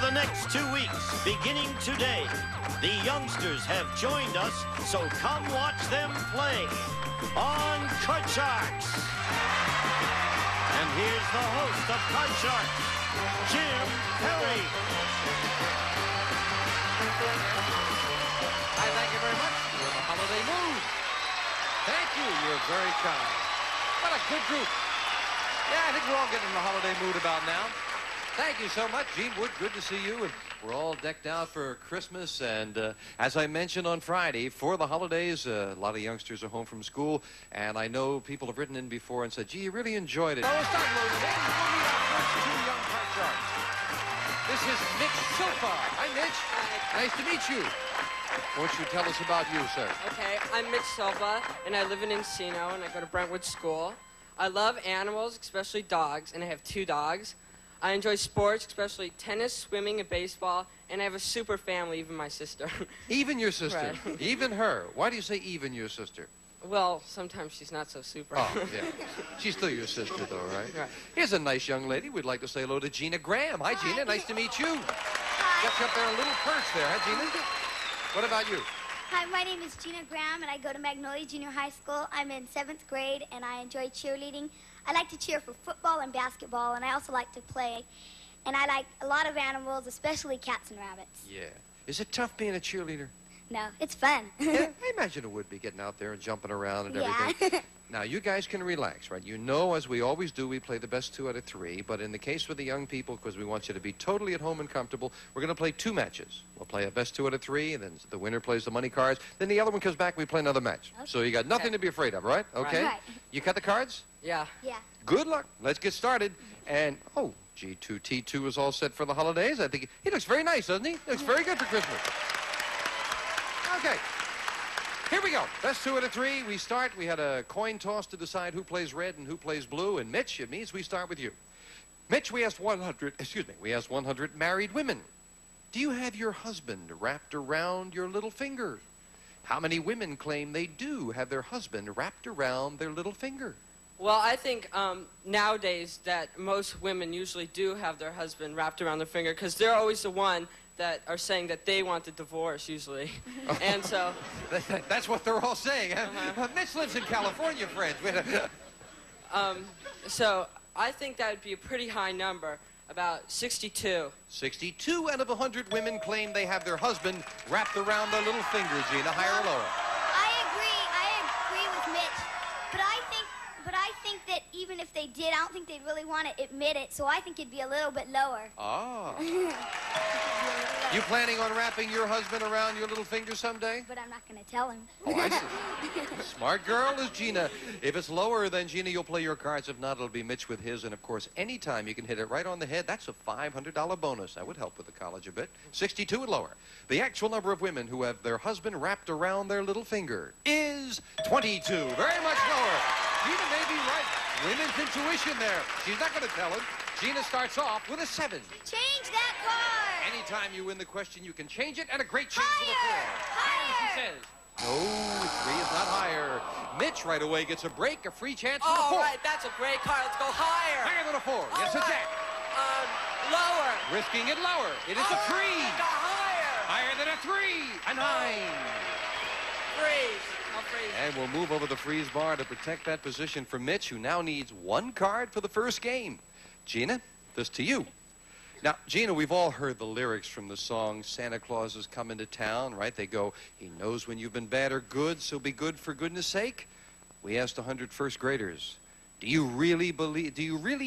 the next 2 weeks, beginning today, the youngsters have joined us, so come watch them play on Card Sharks. And here's the host of Card Sharks, Jim Perry. Hi, thank you very much. We're in the holiday mood. Thank you. You're very kind. What a good group. Yeah, I think we're all getting in the holiday mood about now. Thank you so much, Gene Wood. Good to see you. And we're all decked out for Christmas. And as I mentioned on Friday, for the holidays, a lot of youngsters are home from school. And I know people have written in before and said, gee, you really enjoyed it. Oh, it's not loaded in. We'll meet our first two young Card Sharks. This is Mitch Silva. Hi, Mitch. Hi. Nice to meet you. Won't you tell us about you, sir? Okay, I'm Mitch Silva, and I live in Encino, and I go to Brentwood School. I love animals, especially dogs, and I have 2 dogs. I enjoy sports, especially tennis, swimming, and baseball, and I have a super family, even my sister. Even your sister? Right. Even her? Why do you say even your sister? Well, sometimes she's not so super. Oh, yeah. She's still your sister, though, right? Right. Here's a nice young lady. We'd like to say hello to Gina Graham. Hi, Gina. Nice to meet you. Hi. Got you up there a little perch there, huh, Gina? What about you? Hi, my name is Gina Graham, and I go to Magnolia Junior High School. I'm in 7th grade, and I enjoy cheerleading. I like to cheer for football and basketball, and I also like to play. And I like a lot of animals, especially cats and rabbits. Yeah. Is it tough being a cheerleader? No, it's fun. Yeah, I imagine it would be, getting out there and jumping around and everything. Yeah. Now, you guys can relax, right? You know, as we always do, we play the best 2 out of 3. But in the case with the young people, because we want you to be totally at home and comfortable, we're going to play 2 matches. We'll play a best 2 out of 3, and then the winner plays the money cards. Then the other one comes back, we play another match. Okay. So you got nothing to be afraid of, right? Okay? Right. You cut the cards? Yeah. Yeah. Good luck. Let's get started. And, oh, G2T2 is all set for the holidays. I think he looks very nice, doesn't he? He looks very good for Christmas. Okay. Here we go. Best 2 out of 3. We start. We had a coin toss to decide who plays red and who plays blue. And Mitch, it means we start with you. Mitch, we asked 100 married women. Do you have your husband wrapped around your little finger? How many women claim they do have their husband wrapped around their little finger? Well, I think nowadays that most women usually do have their husband wrapped around their finger, because they're always the one that are saying that they want the divorce, usually. And so... That's what they're all saying. Mitch lives in California, friends. So I think that would be a pretty high number, about 62. 62 out of 100 women claim they have their husband wrapped around their little finger, Gina. Higher or lower? I agree with Mitch. But I think that even if they did, I don't think they'd really want to admit it, so I think it'd be a little bit lower. Oh. You planning on wrapping your husband around your little finger someday? But I'm not going to tell him. Oh, I see. Smart girl is Gina. If it's lower, then Gina, you'll play your cards. If not, it'll be Mitch with his. And, of course, anytime you can hit it right on the head, that's a $500 bonus. That would help with the college a bit. 62 and lower. The actual number of women who have their husband wrapped around their little finger is 22. Very much lower. Gina may be right. Women's intuition there. She's not going to tell him. Gina starts off with a 7. Change that card. Anytime you win the question, you can change it, and a great change for the Higher. floor. Higher. She says. No, 3 is not higher. Mitch right away gets a break, a free chance for the 4. All right, that's a great card. Let's go higher. Higher than a 4. Yes, All a right. jack. Lower. Risking it lower. It is All a 3. right, go higher. Higher than a 3. A 9. Freeze. I'll freeze. And we'll move over the freeze bar to protect that position for Mitch, who now needs 1 card for the first game. Gina, this to you. Now, Gina, we've all heard the lyrics from the song Santa Claus is Coming to Town, right? They go, he knows when you've been bad or good, so be good for goodness sake. We asked 100 first graders, do you really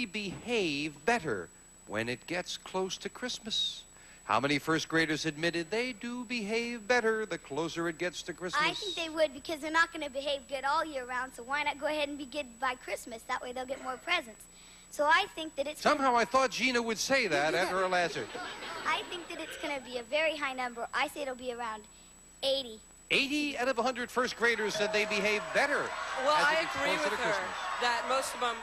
behave better when it gets close to Christmas? How many first graders admitted they do behave better the closer it gets to Christmas? I think they would, because they're not going to behave good all year round, so why not go ahead and be good by Christmas? That way they'll get more presents. So I think that it's... Somehow I thought Gina would say that after her answer. I think that it's going to be a very high number. I say it'll be around 80. 80 out of 100 first graders said they behave better. Well, as it I gets agree closer with to her Christmas. that most of them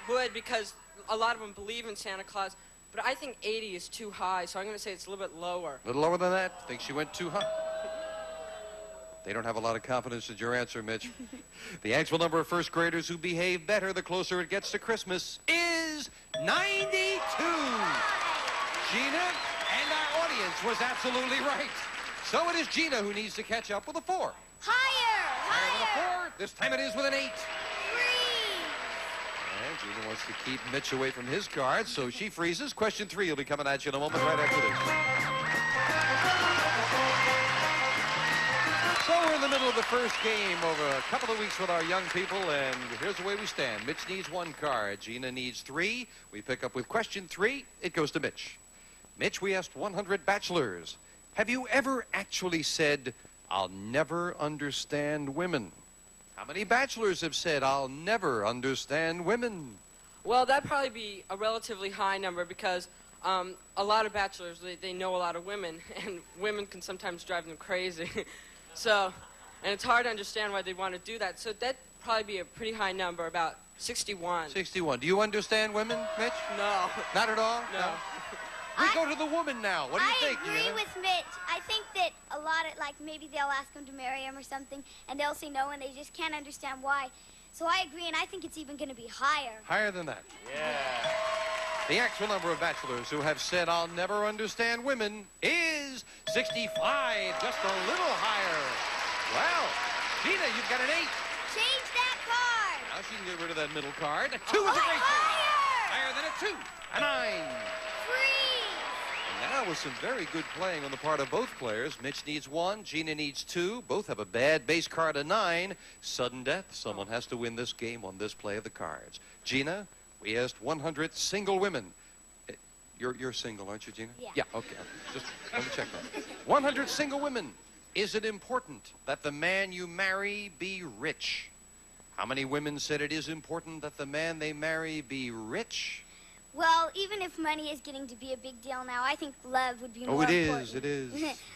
would, because a lot of them believe in Santa Claus. But I think 80 is too high, so I'm going to say it's a little bit lower. A little lower than that? Think she went too high? They don't have a lot of confidence in your answer, Mitch. The actual number of first graders who behave better the closer it gets to Christmas is 92. Gina, and our Lawrence was absolutely right. So it is Gina who needs to catch up with a 4. Higher. Higher than a 4. This time it is with an 8. 3. And Gina wants to keep Mitch away from his cards, so she freezes. Question 3 will be coming at you in a moment right after this. So we're in the middle of the first game over a couple of weeks with our young people, and here's the way we stand. Mitch needs 1 card. Gina needs 3. We pick up with question 3. It goes to Mitch. Mitch, we asked 100 bachelors, have you ever actually said, I'll never understand women? How many bachelors have said, I'll never understand women? Well, that'd probably be a relatively high number because a lot of bachelors, they know a lot of women, and women can sometimes drive them crazy. So, and it's hard to understand why they want to do that. So that'd probably be a pretty high number, about 61. 61. Do you understand women, Mitch? No. Not at all? No. We go to the woman now. What do you think, I agree Gina? with Mitch. I think that a lot of, like, maybe they'll ask him to marry him or something, and they'll say no, and they just can't understand why. So I agree, and I think it's even going to be higher. Higher than that. Yeah. The actual number of bachelors who have said, I'll never understand women is 65, just a little higher. Well, Gina, you've got an 8. Change that card. Now she can get rid of that middle card. A 2 is a great thing. Higher than a 2. A 9. 3. Now, with some very good playing on the part of both players, Mitch needs 1, Gina needs 2. Both have a bad base card, a 9. Sudden death. Someone has to win this game on this play of the cards. Gina, we asked 100 single women. You're single, aren't you, Gina? Yeah. Yeah, okay. Just let me check that. 100 single women. Is it important that the man you marry be rich? How many women said it is important that the man they marry be rich? Well, even if money is getting to be a big deal now, I think love would be more Oh, it important. is, it is.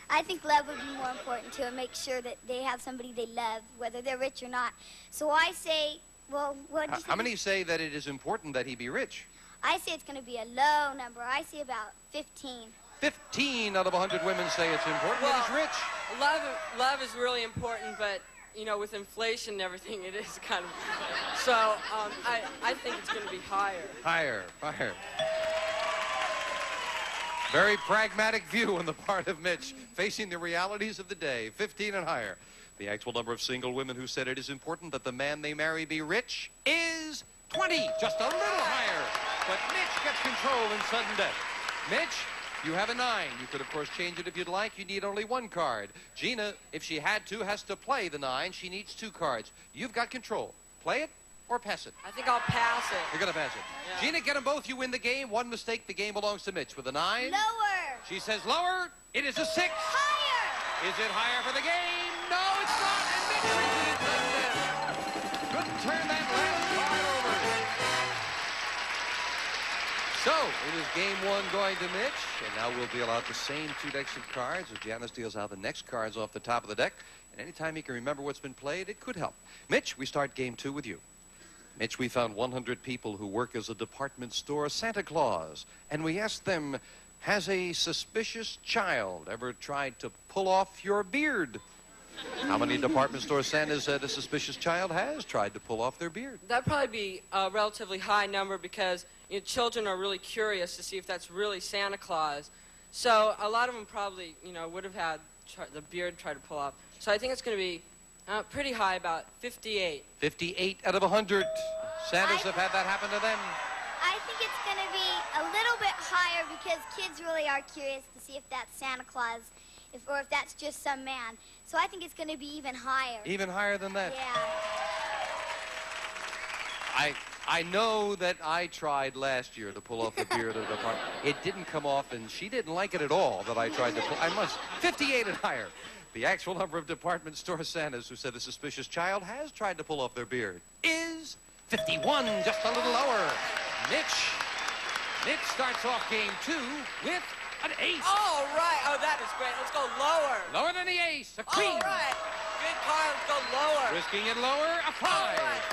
I think love would be more important to make sure that they have somebody they love, whether they're rich or not. So I say, well, what do you say? How many say that it is important that he be rich? I say it's going to be a low number. I say about 15. 15 out of 100 women say it's important Well, that he's rich. Love is really important, but, you know, with inflation and everything, it is kind of... So, I think it's going to be higher. Higher. Very pragmatic view on the part of Mitch, facing the realities of the day. 15 and higher. The actual number of single women who said it is important that the man they marry be rich is 20, just a little higher. But Mitch gets control in sudden death. Mitch, you have a 9. You could, of course, change it if you'd like. You need only 1 card. Gina, if she had to, has to play the 9. She needs 2 cards. You've got control. Play it or pass it. I think I'll pass it. You're going to pass it. Yeah. Gina, get them both. You win the game. 1 mistake, the game belongs to Mitch. With a 9. Lower. She says lower. It is a 6. Higher. Is it higher for the game? No, it's not. And Mitch wins it in sudden death. Couldn't turn that last card over. So, it is game 1 going to Mitch. And now we'll deal out the same 2 decks of cards as Janice deals out the next cards off the top of the deck. And anytime you can remember what's been played, it could help. Mitch, we start game 2 with you. Mitch, we found 100 people who work as a department store Santa Claus. And we asked them, has a suspicious child ever tried to pull off your beard? How many department store Santas said a suspicious child has tried to pull off their beard? That'd probably be a relatively high number because, you know, children are really curious to see if that's really Santa Claus. So a lot of them probably, you know, would have had the beard try to pull off. So I think it's going to be pretty high, about 58. 58 out of 100. Santas have had that happen to them. I think it's going to be a little bit higher because kids really are curious to see if that's Santa Claus or if that's just some man. So I think it's going to be even higher. Even higher than that. Yeah. I know that I tried last year to pull off the beard of the department. It didn't come off, and she didn't like it at all that I tried to pull. 58 and higher. The actual number of department store Santas who said a suspicious child has tried to pull off their beard is 51, just a little lower. Mitch starts off game 2 with an ace. Oh, right. Oh, that is great. Let's go lower. Lower than the ace, a queen. All right. Good card. Let's go lower. Risking it lower, a 5. All right.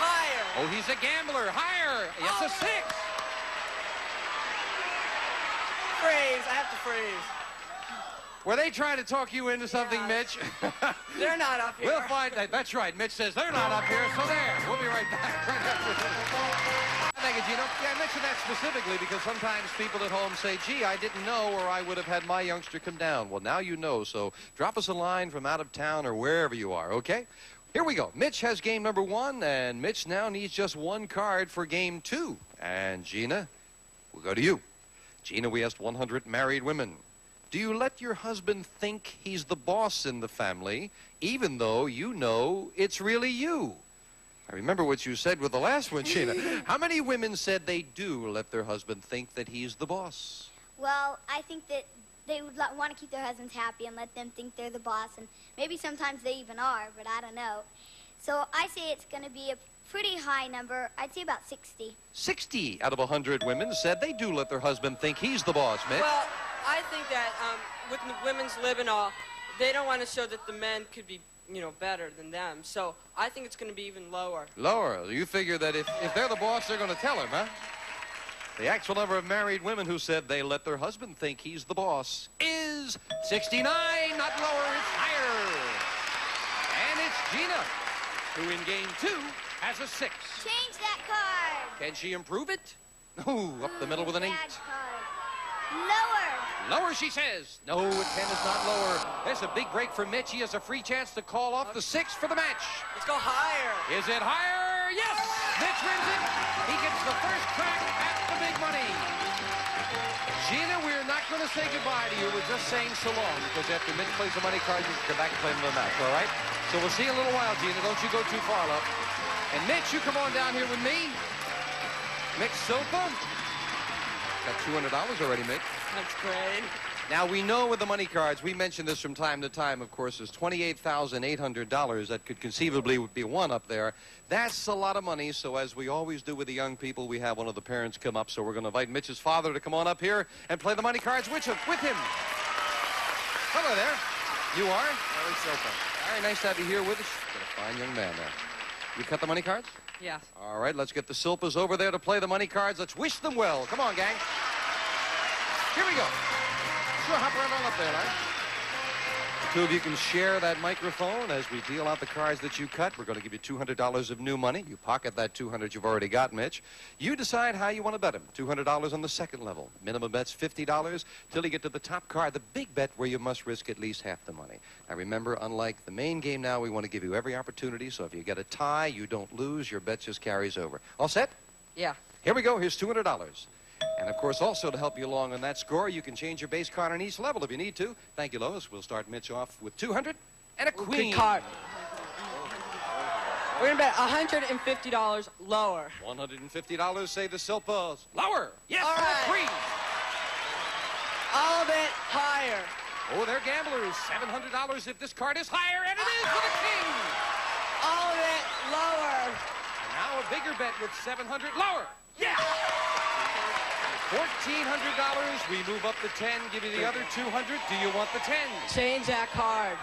Higher. Oh, he's a gambler. Higher. Yes, All a 6. Freeze. I have to freeze. Were they trying to talk you into something, Yeah. Mitch? They're not up here. We'll find that. That's right. Mitch says they're not up here, so there. We'll be right back. Right after this. Thank you, Gino. Yeah, I mentioned that specifically because sometimes people at home say, gee, I didn't know, or I would have had my youngster come down. Well, now you know, so drop us a line from out of town or wherever you are, okay? Here we go. Mitch has game number 1, and Mitch now needs just 1 card for game 2. And Gina, we'll go to you. Gina, we asked 100 married women. Do you let your husband think he's the boss in the family, even though you know it's really you? I remember what you said with the last one, Gina. How many women said they do let their husband think that he's the boss? Well, I think that they would want to keep their husbands happy and let them think they're the boss, and maybe sometimes they even are, but I don't know. So I say it's going to be a pretty high number. I'd say about 60. 60 out of 100 women said they do let their husband think he's the boss, Mitch. Well, I think that with the women's lib and all, they don't want to show that the men could be, you know, better than them. So I think it's going to be even lower. Lower. You figure that if they're the boss, they're going to tell him, huh? The actual number of married women who said they let their husband think he's the boss is 69, not lower, it's higher. And it's Gina, who in game 2 has a 6. Change that card. Can she improve it? No, up the middle with an 8. Bad card. Lower. Lower, she says. No, a 10 is not lower. There's a big break for Mitch. He has a free chance to call off the 6 for the match. Let's go higher. Is it higher? Yes! Mitch wins it. He gets the first crack at the big money. Gina, we're not going to say goodbye to you. We're just saying so long, because after Mitch plays the money cards, you can come back and play the match, all right? So we'll see you in a little while, Gina. Don't you go too far, love. And Mitch, you come on down here with me. Mitch Silpa. Got $200 already, Mitch. That's great. Now, we know with the money cards, we mention this from time to time, of course, there's $28,800 that could conceivably be won up there. That's a lot of money, so as we always do with the young people, we have one of the parents come up, so we're going to invite Mitch's father to come on up here and play the money cards with him. Hello there. You are? Larry Silpa. Very nice to have you here with us. Got a fine young man there. You cut the money cards? Yeah. All right, let's get the Silpas over there to play the money cards. Let's wish them well. Come on, gang. Here we go. Sure, hop right on up there, Larry. The two of you can share that microphone as we deal out the cards that you cut. We're going to give you $200 of new money. You pocket that $200 you've already got, Mitch. You decide how you want to bet them. $200 on the second level. Minimum bet's $50 till you get to the top card, the big bet where you must risk at least half the money. Now remember, unlike the main game now, we want to give you every opportunity, so if you get a tie, you don't lose. Your bet just carries over. All set? Yeah. Here we go. Here's $200. And, of course, also to help you along on that score, you can change your base card on each level if you need to. Thank you, Lois. We'll start Mitch off with 200 and a queen. Good card. We're going to bet $150 lower. $150, say the Silpas. Lower. Yes, All right. queen. All of it higher. Oh, they're gamblers. $700 if this card is higher, and it is for the king. All of it lower. And now a bigger bet with $700 lower. Yeah. $1,400. We move up to 10, give you the other 200. Do you want the 10? Change that card.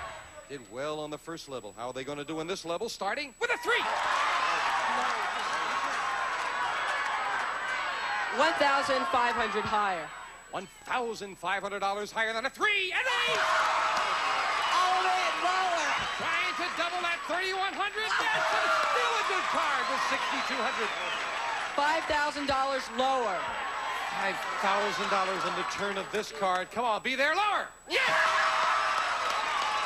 Did well on the first level. How are they going to do in this level? Starting with a 3. $1,500 higher. $1,500 higher than a 3 and 8. All of it lower. Trying to double that 3,100. Yes, and still a good card with 6,200. $5,000 lower. $5,000 on the turn of this card. Come on, be there lower. Yes!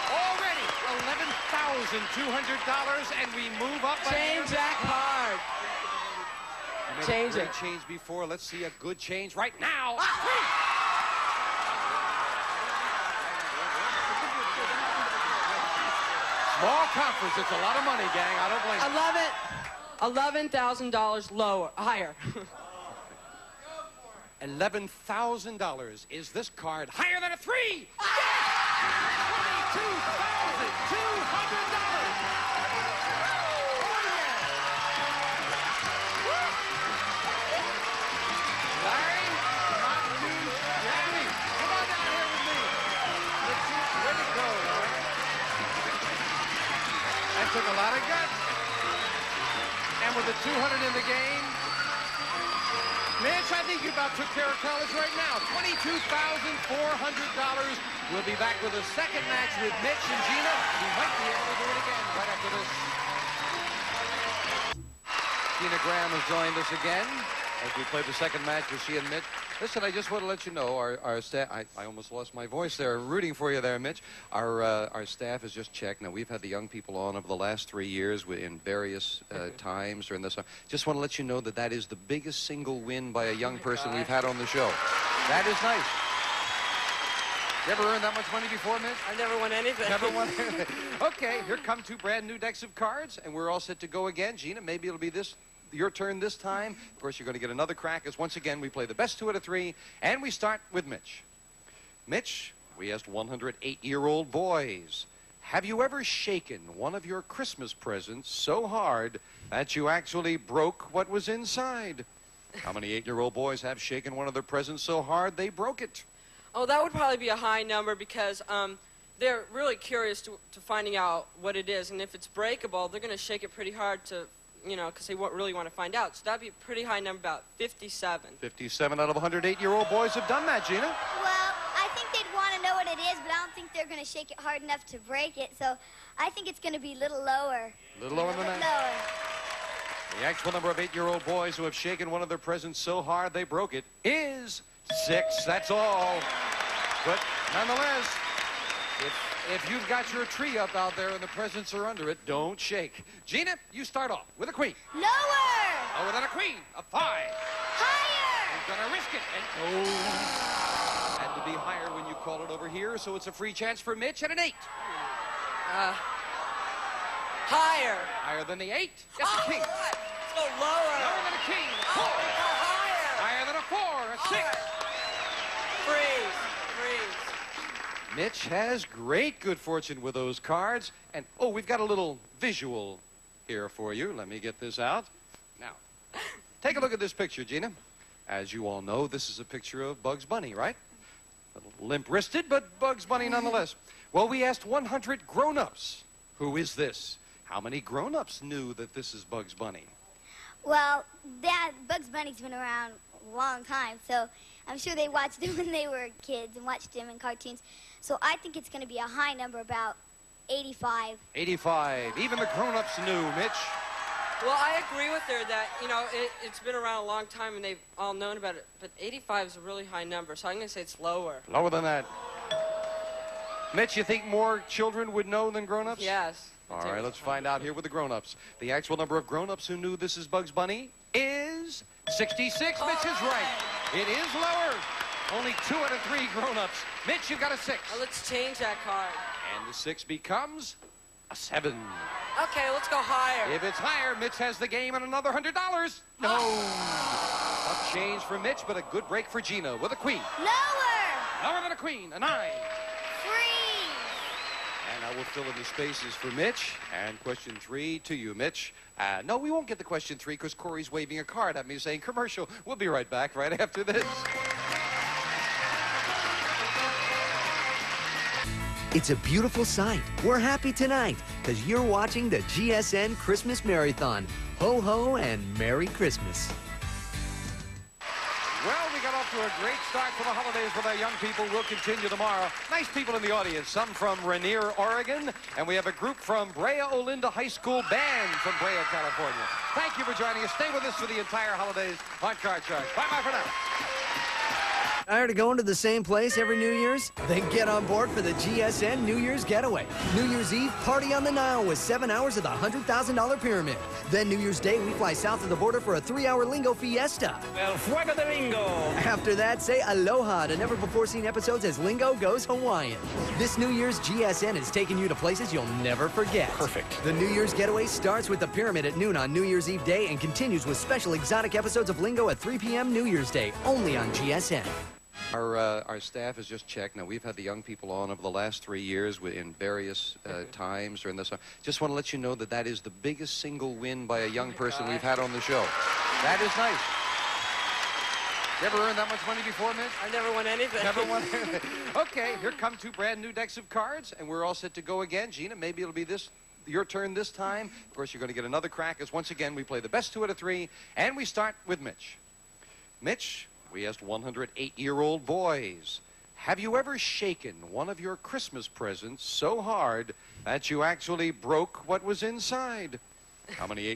Already $11,200, and we move up. Change that card. You made Change a great it. change before. Let's see a good change right now. Small conference. It's a lot of money, gang. I don't blame you. $11,000 lower, higher. $11,000. Is this card higher than a 3? Yes! $22,200. Larry, not too shabby. Come on down here with me. Let's see where to go, Larry. That took a lot of guts. And with the 200 in the game, Mitch, I think you about took care of college right now. $22,400. We'll be back with a second match with Mitch and Gina. We might be able to do it again right after this. Gina Graham has joined us again. as we play the second match with she and Mitch. Listen, I just want to let you know, our staff, I almost lost my voice there, rooting for you there, Mitch. Our staff has just checked. Now, we've had the young people on over the last 3 years in various times during this. Just want to let you know that that is the biggest single win by a young person we've had on the show. That is nice. You ever earned that much money before, Mitch? I've never won anything. Never won anything. Okay, here come two brand new decks of cards, and we're all set to go again. Gina, maybe it'll be your turn this time. Of course, you're going to get another crack as once again we play the best 2 out of 3, and we start with Mitch. Mitch, we asked 108-year-old boys, have you ever shaken one of your Christmas presents so hard that you actually broke what was inside? How many 8-year-old boys have shaken one of their presents so hard they broke it? Oh, that would probably be a high number because they're really curious to finding out what it is. And if it's breakable, they're going to shake it pretty hard to, you know, because they really want to find out. So that'd be a pretty high number, about 57. 57 out of 108-year-old boys have done that, Gina. Well, I think they'd want to know what it is, but I don't think they're going to shake it hard enough to break it. So I think it's going to be a little lower. A little lower than that? Lower. The actual number of 8-year-old boys who have shaken one of their presents so hard they broke it is 6. That's all. But nonetheless, if you've got your tree up out there and the presents are under it, don't shake. Gina, you start off with a queen. Lower. Lower than a queen. A 5. Higher. You're gonna risk it. And had to be higher when you call it over here, so it's a free chance for Mitch at an 8. Higher. Higher than the 8. Yes, a king. Let's go lower. Lower than a king. A 4. Higher. Higher than a 4. A 6. Freeze. Mitch has great good fortune with those cards. And, oh, we've got a little visual here for you. Let me get this out. Now, take a look at this picture, Gina. As you all know, this is a picture of Bugs Bunny, right? A little limp-wristed, but Bugs Bunny nonetheless. Well, we asked 100 grown-ups, who is this? How many grown-ups knew that this is Bugs Bunny? Well, Bugs Bunny's been around a long time, so I'm sure they watched him when they were kids and watched him in cartoons. So I think it's going to be a high number, about 85. 85. Even the grown-ups knew, Mitch. Well, I agree with her that, you know, it's been around a long time and they've all known about it. But 85 is a really high number, so I'm going to say it's lower. Lower than that. Mitch, you think more children would know than grown-ups? Yes. All right, let's find out here with the grown-ups. The actual number of grown-ups who knew this is Bugs Bunny is 66. Mitch is right. It is lower. Only 2 out of 3 grown-ups. Mitch, you've got a 6. Well, let's change that card. And the 6 becomes a 7. Okay, let's go higher. If it's higher, Mitch has the game and another $100. No. Tough change for Mitch, but a good break for Gina with a queen. Lower. Lower than a queen, a 9. Freeze. And I will fill in the spaces for Mitch. And question 3 to you, Mitch. No, we won't get the question 3 because Corey's waving a card at me saying commercial. We'll be right back right after this. It's a beautiful sight. We're happy tonight because you're watching the GSN Christmas Marathon. Ho, ho, and Merry Christmas. Well, we got off to a great start for the holidays with our young people. We'll continue tomorrow. Nice people in the audience, some from Rainier, Oregon, and we have a group from Brea Olinda High School Band from Brea, California. Thank you for joining us. Stay with us for the entire holidays on Card Sharks. Bye-bye for now. Tired of going to the same place every New Year's? Then get on board for the GSN New Year's Getaway. New Year's Eve, party on the Nile with 7 hours of the $100,000 pyramid. Then New Year's Day, we fly south of the border for a 3-hour Lingo fiesta. El Fuego de Lingo. After that, say aloha to never-before-seen episodes as Lingo goes Hawaiian. This New Year's, GSN is taking you to places you'll never forget. Perfect. The New Year's Getaway starts with the pyramid at noon on New Year's Eve day and continues with special exotic episodes of Lingo at 3 p.m. New Year's Day, only on GSN. Our staff has just checked. Now, we've had the young people on over the last 3 years in various times during this. Just want to let you know that that is the biggest single win by a young person we've had on the show. That is nice. You ever earned that much money before, Mitch? I've never won anything. Never won anything. Okay, here come two brand new decks of cards, and we're all set to go again. Gina, maybe it'll be your turn this time. Of course, you're going to get another crack as once again we play the best 2 out of 3, and we start with Mitch. Mitch, we asked 108-year-old boys, have you ever shaken one of your Christmas presents so hard that you actually broke what was inside? How many